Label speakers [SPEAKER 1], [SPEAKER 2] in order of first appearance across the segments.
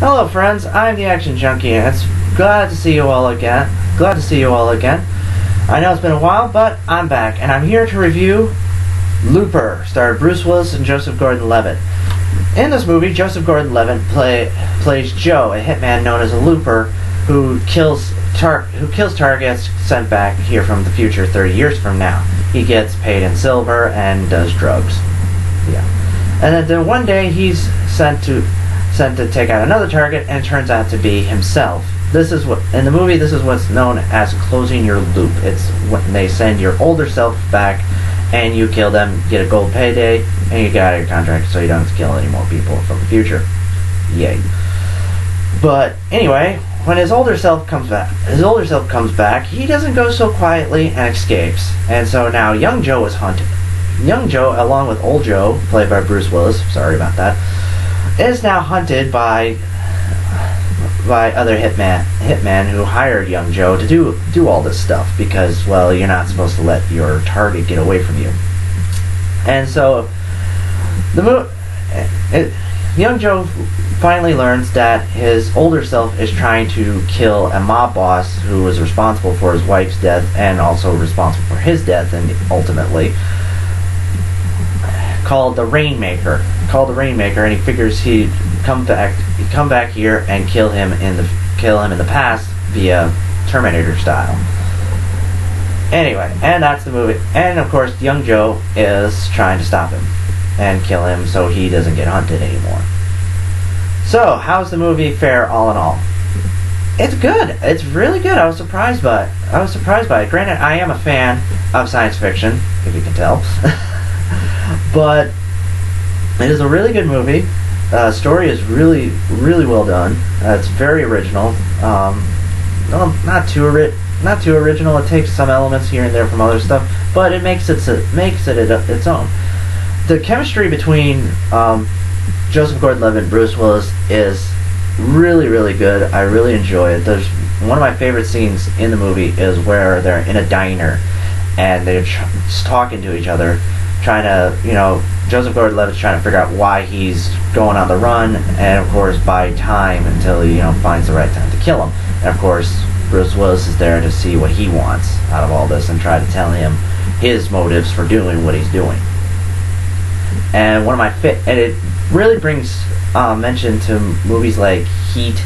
[SPEAKER 1] Hello, friends. I'm the Action Junkie, and it's glad to see you all again. Glad to see you all again. I know it's been a while, but I'm back, and I'm here to review Lopper, starring Bruce Willis and Joseph Gordon-Levitt. In this movie, Joseph Gordon-Levitt plays Joe, a hitman known as a Lopper, who kills targets sent back here from the future 30 years from now. He gets paid in silver and does drugs. Yeah. And then one day he's sent to take out another target, and it turns out to be himself. This is what in the movie this is what's known as closing your loop. It's when they send your older self back and you kill them, get a gold payday, and you get out of your contract so you don't have to kill any more people from the future. Yay. But anyway, when his older self comes back, he doesn't go so quietly and escapes. And so now young Joe is hunted. Young Joe, along with old Joe, played by Bruce Willis, sorry about that, is now hunted by other hitmen who hired young Joe to do all this stuff because, well, you're not supposed to let your target get away from you. And so young Joe finally learns that his older self is trying to kill a mob boss who was responsible for his wife's death and also responsible for his death, and ultimately called the Rainmaker, and he figures he'd come back here and kill him in the past via Terminator style. Anyway, and that's the movie. And of course, young Joe is trying to stop him and kill him so he doesn't get hunted anymore. So, how's the movie fare all in all? It's good. It's really good. I was surprised by it. Granted, I am a fan of science fiction, if you can tell. But it is a really good movie. Story is really, really well done. It's very original. Well, not too original. It takes some elements here and there from other stuff, but it makes it its own. The chemistry between Joseph Gordon-Levitt and Bruce Willis is really, really good. I really enjoy it. There's one of my favorite scenes in the movie is where they're in a diner and they're just talking to each other, trying to, Joseph Gordon-Levitt's trying to figure out why he's going on the run, and of course buy time until he, finds the right time to kill him. And of course, Bruce Willis is there to see what he wants out of all this and try to tell him his motives for doing what he's doing. And and it really brings mention to movies like Heat.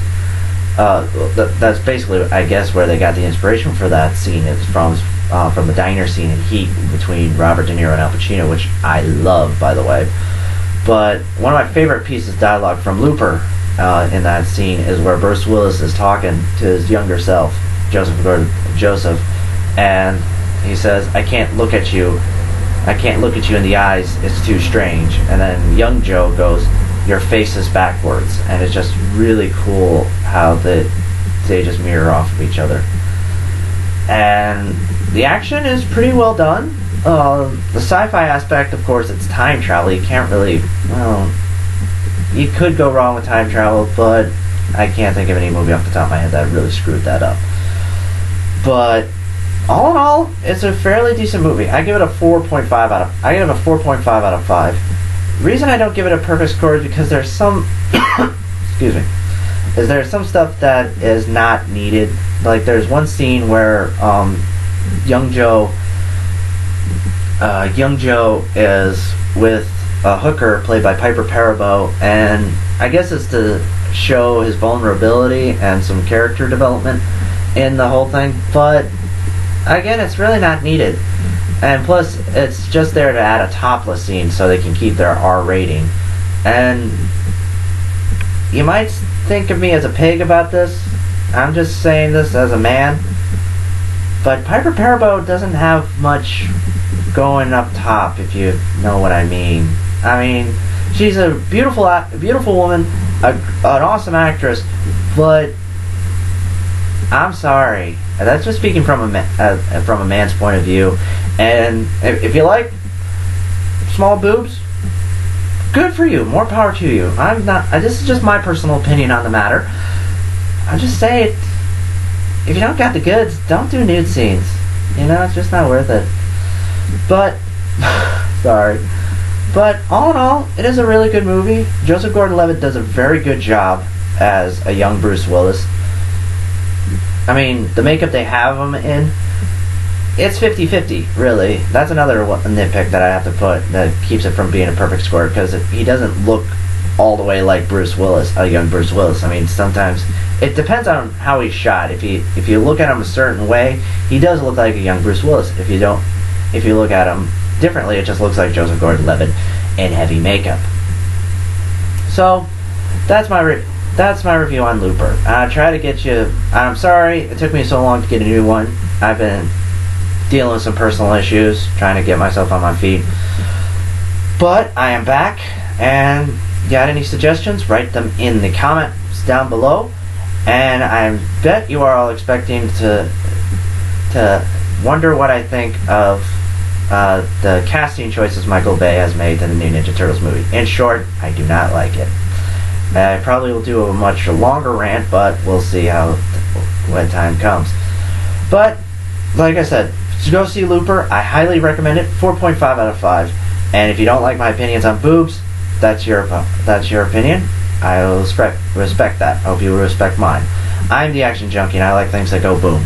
[SPEAKER 1] That's basically, I guess, where they got the inspiration for that scene. It's from the diner scene in Heat between Robert De Niro and Al Pacino, which I love, by the way. But one of my favorite pieces of dialogue from Lopper in that scene is where Bruce Willis is talking to his younger self, Joseph, and he says, I can't look at you in the eyes, it's too strange. And then young Joe goes, your face is backwards. And it's just really cool how they just mirror off of each other. And the action is pretty well done. The sci-fi aspect, of course, it's time travel. You can't really, you could go wrong with time travel, but I can't think of any movie off the top of my head that really screwed that up. But all in all, it's a fairly decent movie. I give it a 4.5 out of 5. The reason I don't give it a perfect score is because there's some there's some stuff that is not needed. Like there's one scene where young Joe is with a hooker played by Piper Perabo, and I guess it's to show his vulnerability and some character development in the whole thing, but again, it's really not needed. And plus, it's just there to add a topless scene so they can keep their R rating. And you might think of me as a pig about this. I'm just saying this as a man. But Piper Perabo doesn't have much going up top, if you know what I mean. I mean, she's a beautiful woman, an awesome actress, but I'm sorry. That's just speaking from a man's point of view. And if you like small boobs, good for you. More power to you. This is just my personal opinion on the matter. I'm just saying, if you don't got the goods, don't do nude scenes. It's just not worth it. But sorry. But all in all, it is a really good movie. Joseph Gordon-Levitt does a very good job as a young Bruce Willis. I mean, the makeup they have him in, it's 50-50, really. That's another nitpick that I have to put that keeps it from being a perfect score, because he doesn't look all the way like Bruce Willis, a young Bruce Willis. I mean, sometimes it depends on how he's shot. If you look at him a certain way, he does look like a young Bruce Willis. If you look at him differently, it just looks like Joseph Gordon-Levitt in heavy makeup. So that's my review on Looper. I try to get you. I'm sorry it took me so long to get a new one. I've been dealing with some personal issues, trying to get myself on my feet. But I am back, and got any suggestions? Write them in the comments down below. And I bet you are all expecting to wonder what I think of the casting choices Michael Bay has made in the new Ninja Turtles movie. In short, I do not like it. I probably will do a much longer rant, but we'll see when time comes. But like I said, go see Looper. I highly recommend it. 4.5 out of 5. And if you don't like my opinions on boobs, that's your opinion. I will respect that. I hope you will respect mine. I'm the Action Junkie, and I like things that go boom.